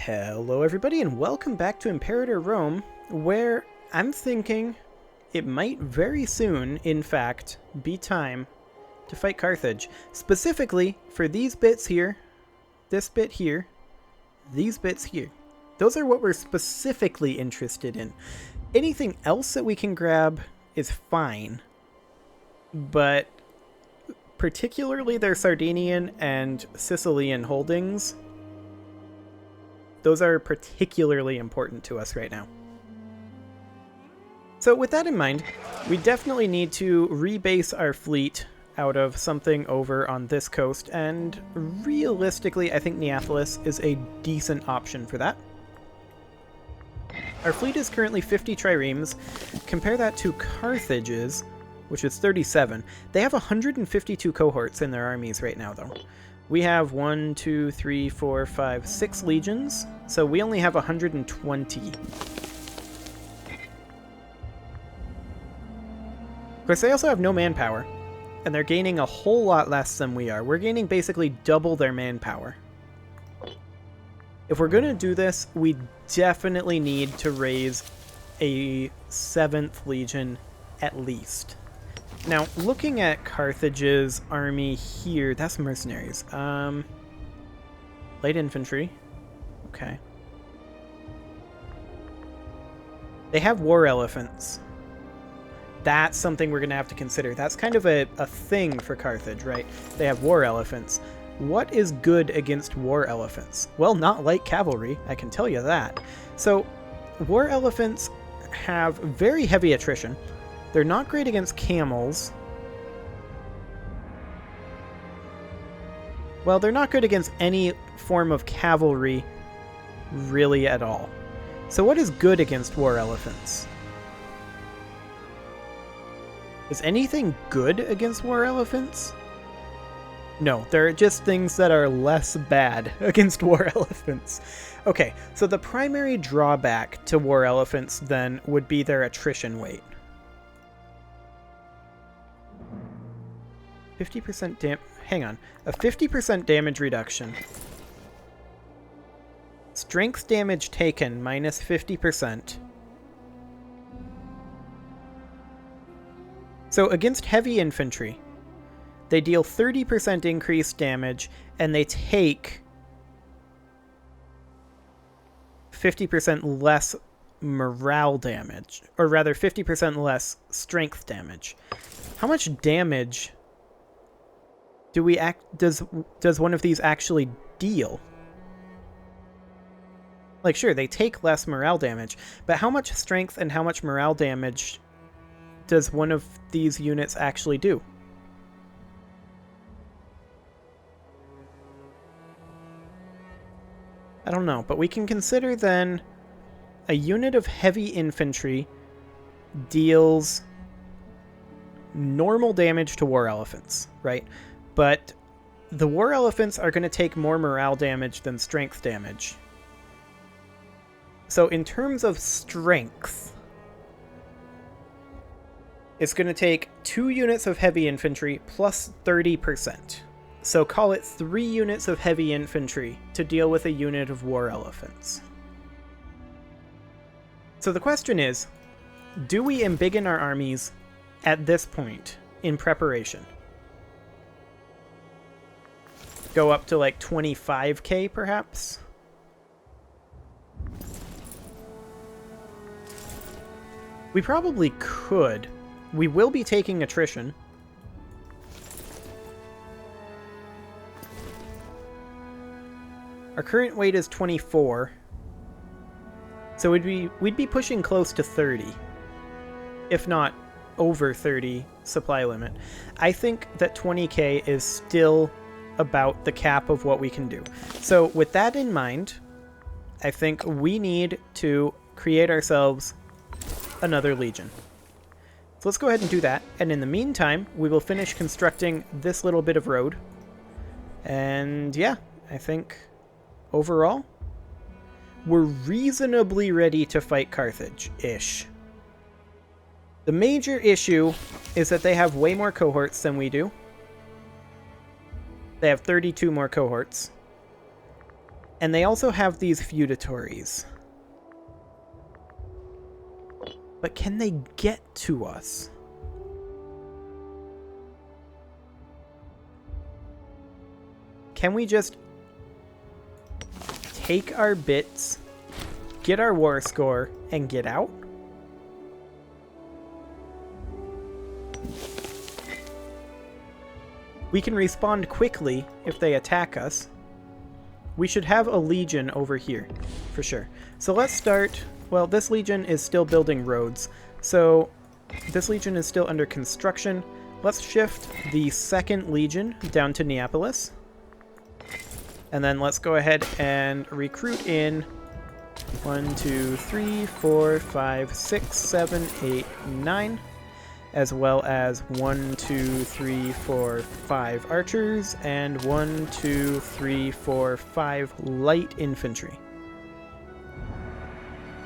Hello everybody and welcome back to Imperator Rome, where I'm thinking it might very soon, in fact, be time to fight Carthage. Specifically for these bits here, this bit here, these bits here. Those are what we're specifically interested in. Anything else that we can grab is fine, but particularly their Sardinian and Sicilian holdings, those are particularly important to us right now. So with that in mind, we definitely need to rebase our fleet out of something over on this coast, and realistically I think Neapolis is a decent option for that. Our fleet is currently 50 triremes. Compare that to Carthage's, which is 37. They have 152 cohorts in their armies right now, though. We have 1, 2, 3, 4, 5, 6 legions, so we only have 120. Of course, they also have no manpower, and they're gaining a whole lot less than we are. We're gaining basically double their manpower. If we're going to do this, we definitely need to raise a 7th legion at least. Now, looking at Carthage's army here, that's mercenaries. Light infantry. Okay. They have war elephants. That's something we're going to have to consider. That's kind of a thing for Carthage, right? They have war elephants. What is good against war elephants? Well, not light cavalry, I can tell you that. So, war elephants have very heavy attrition. They're not great against camels. Well, they're not good against any form of cavalry, really at all. So what is good against war elephants? Is anything good against war elephants? No, they're just things that are less bad against war elephants. Okay, so the primary drawback to war elephants then would be their attrition weight. 50% hang on. A 50% damage reduction. Strength damage taken minus 50%. So against heavy infantry, they deal 30% increased damage, and they take 50% less morale damage, or rather 50% less strength damage. How much damage does one of these actually deal? Like, sure, they take less morale damage, but how much strength and how much morale damage does one of these units actually do? I don't know, but we can consider then a unit of heavy infantry deals normal damage to war elephants, right? But the war elephants are going to take more morale damage than strength damage. So in terms of strength, it's going to take 2 units of heavy infantry plus 30%. So call it 3 units of heavy infantry to deal with a unit of war elephants. So the question is, do we embiggen our armies at this point in preparation? Go up to like 25k perhaps? We probably could. We will be taking attrition. Our current weight is 24. So we'd be pushing close to 30. If not over 30 supply limit. I think that 20k is still about the cap of what we can do. So with that in mind, I think we need to create ourselves another legion. So let's go ahead and do that, and in the meantime, we will finish constructing this little bit of road. And yeah, I think overall, we're reasonably ready to fight Carthage-ish. The major issue is that they have way more cohorts than we do. They have 32 more cohorts. And they also have these feudatories. But can they get to us? Can we just take our bits, get our war score, and get out? We can respond quickly if they attack us. We should have a legion over here, for sure. So let's start... Well, this legion is still building roads, so this legion is still under construction. Let's shift the second legion down to Neapolis. And then let's go ahead and recruit in 1, 2, 3, 4, 5, 6, 7, 8, 9. As well as 1, 2, 3, 4, 5 archers, and 1, 2, 3, 4, 5 light infantry.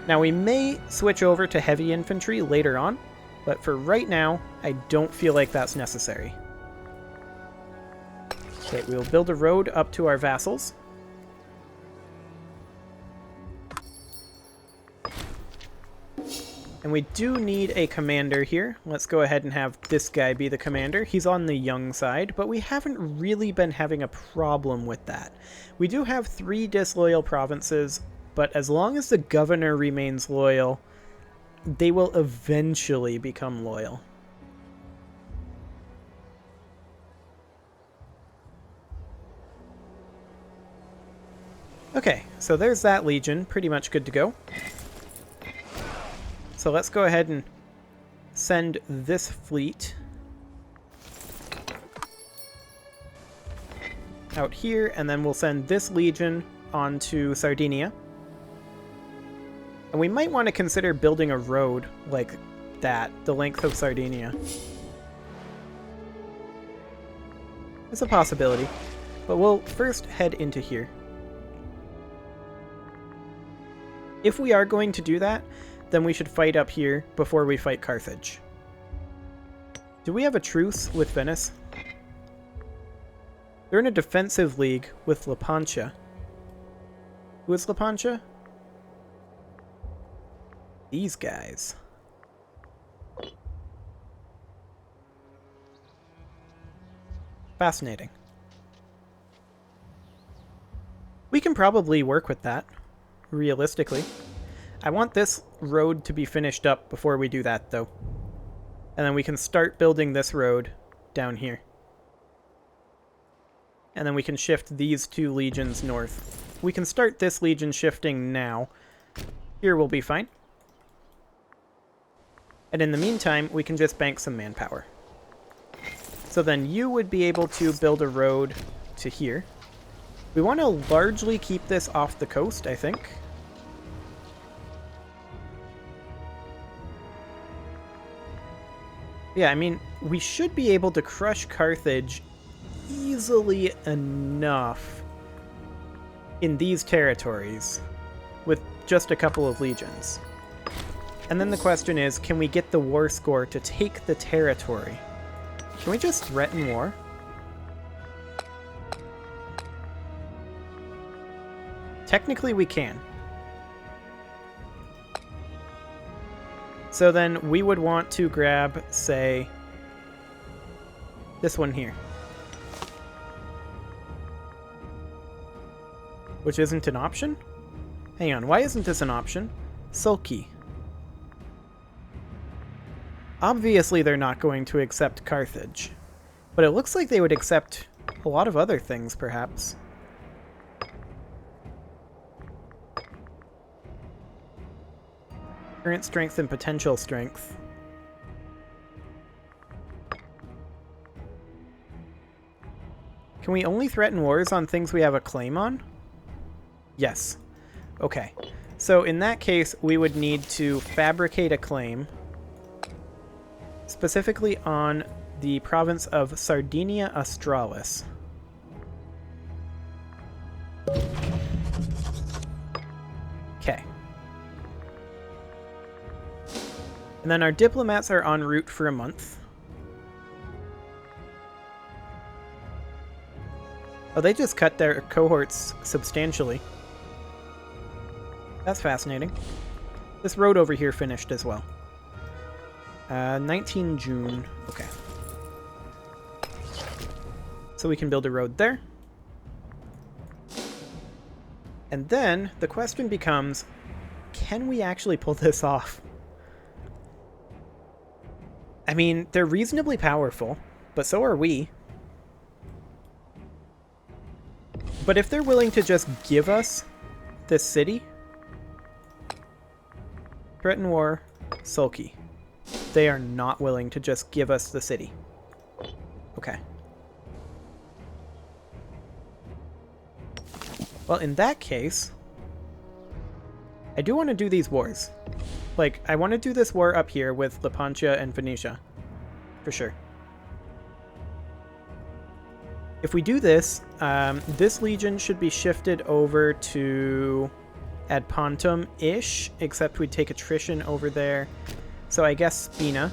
Now we may switch over to heavy infantry later on, but for right now, I don't feel like that's necessary. Okay, we'll build a road up to our vassals. And we do need a commander here. Let's go ahead and have this guy be the commander. He's on the young side, but we haven't really been having a problem with that. We do have 3 disloyal provinces, but as long as the governor remains loyal, they will eventually become loyal. Okay, so there's that legion, pretty much good to go. So let's go ahead and send this fleet out here, and then we'll send this legion onto Sardinia. And we might want to consider building a road like that, the length of Sardinia. It's a possibility, but we'll first head into here. If we are going to do that, then we should fight up here before we fight Carthage. Do we have a truce with Venice? They're in a defensive league with La Pancia. Who is La Pancia? These guys. Fascinating. We can probably work with that, realistically. I want this road to be finished up before we do that, though. And then we can start building this road down here. And then we can shift these 2 legions north. We can start this legion shifting now. Here will be fine. And in the meantime, we can just bank some manpower. So then you would be able to build a road to here. We want to largely keep this off the coast, I think. Yeah, I mean, we should be able to crush Carthage easily enough in these territories with just a couple of legions. And then the question is, can we get the war score to take the territory? Can we just threaten war? Technically we can. So then we would want to grab, say, this one here. Which isn't an option? Hang on, why isn't this an option? Sulky. Obviously they're not going to accept Carthage. But it looks like they would accept a lot of other things, perhaps. Current strength and potential strength. Can we only threaten wars on things we have a claim on? Yes. Okay. So in that case, we would need to fabricate a claim, specifically on the province of Sardinia Australis. Okay. And then our diplomats are en route for a month. Oh, they just cut their cohorts substantially. That's fascinating. This road over here finished as well. 19 June. Okay. So we can build a road there. And then the question becomes, can we actually pull this off? I mean, they're reasonably powerful, but so are we. But if they're willing to just give us this city, threaten war, sulky. They are not willing to just give us the city. Okay. Well, in that case, I do want to do these wars. Like, I want to do this war up here with Lepantia and Venetia. For sure. If we do this, this legion should be shifted over to Ad Pontum-ish, except we'd take attrition over there. So I guess Spina.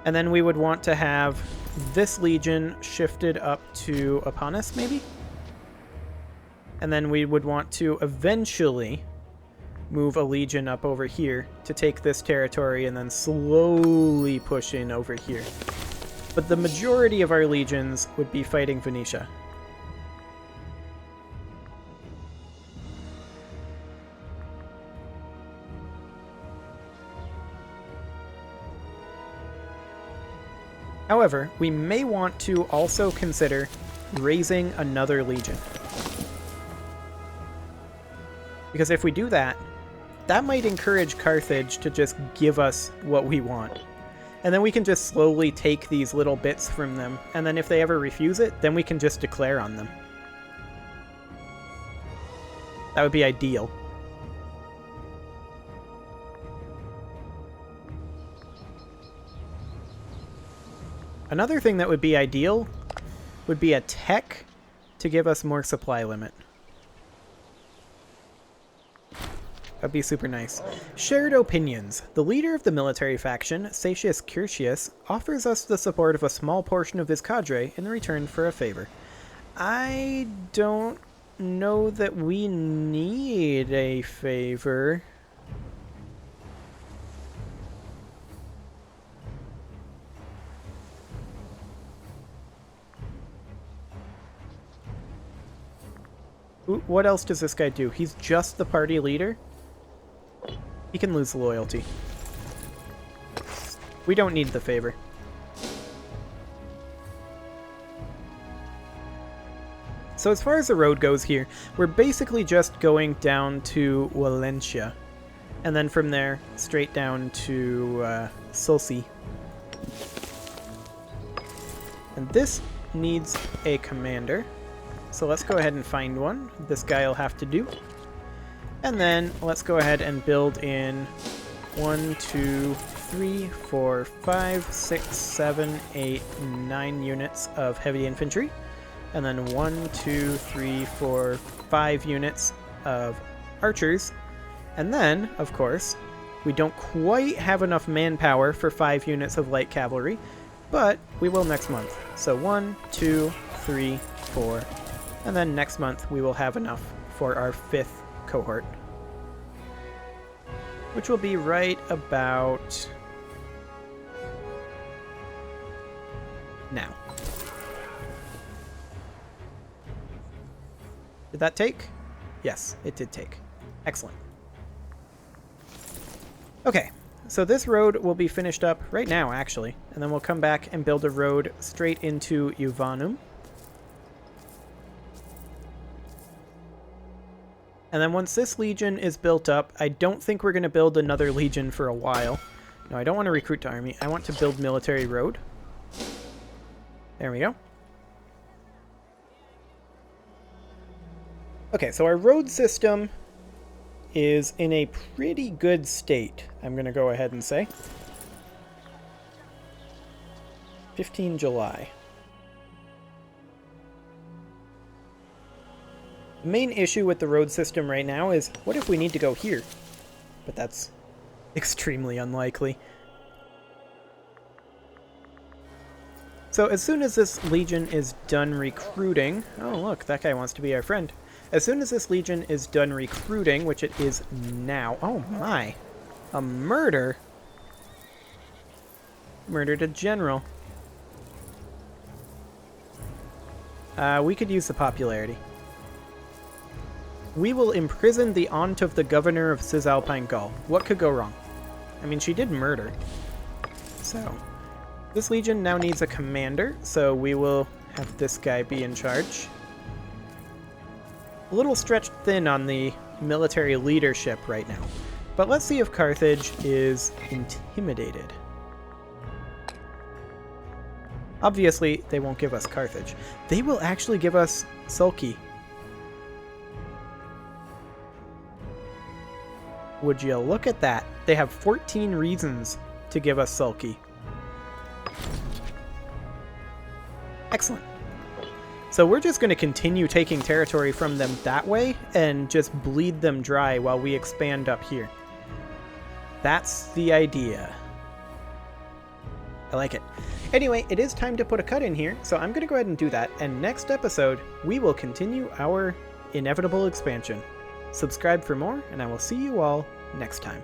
And then we would want to have this legion shifted up to Apanis, maybe? And then we would want to eventually move a legion up over here to take this territory and then slowly push in over here. But the majority of our legions would be fighting Venetia. However, we may want to also consider raising another legion. Because if we do that, that might encourage Carthage to just give us what we want. And then we can just slowly take these little bits from them, and then if they ever refuse it, then we can just declare on them. That would be ideal. Another thing that would be ideal would be a tech to give us more supply limit. That'd be super nice. Shared opinions. The leader of the military faction, Satius Curtius, offers us the support of a small portion of his cadre in return for a favor. I don't know that we need a favor. What else does this guy do? He's just the party leader? He can lose loyalty. We don't need the favor. So as far as the road goes here, we're basically just going down to Valencia. And then from there, straight down to Sulci. And this needs a commander. So let's go ahead and find one. This guy will have to do. And then let's go ahead and build in 1, 2, 3, 4, 5, 6, 7, 8, 9 units of heavy infantry. And then 1, 2, 3, 4, 5 units of archers. And then, of course, we don't quite have enough manpower for 5 units of light cavalry, but we will next month. So 1, 2, 3, 4, and then next month we will have enough for our 5th cohort, which will be right about now. Did that take? Yes, it did take. Excellent. Okay, so this road will be finished up right now, actually, and then we'll come back and build a road straight into Uvanum. And then once this legion is built up, I don't think we're going to build another legion for a while. No, I don't want to recruit to army. I want to build military road. There we go. Okay, so our road system is in a pretty good state, I'm going to go ahead and say. 15 July. The main issue with the road system right now is, what if we need to go here? But that's extremely unlikely. So as soon as this legion is done recruiting... Oh, look, that guy wants to be our friend. As soon as this legion is done recruiting, which it is now... Oh, my. A murder? Murdered a general. We could use the popularity. We will imprison the aunt of the governor of Cisalpine Gaul. What could go wrong? I mean, she did murder. So... This legion now needs a commander, so we will have this guy be in charge. A little stretched thin on the military leadership right now. But let's see if Carthage is intimidated. Obviously, they won't give us Carthage. They will actually give us Sulky. Would you look at that? They have 14 reasons to give us Sulky. Excellent. So we're just going to continue taking territory from them that way and just bleed them dry while we expand up here. That's the idea. I like it. Anyway, it is time to put a cut in here, so I'm going to go ahead and do that, and next episode, we will continue our inevitable expansion. Subscribe for more, and I will see you all next time.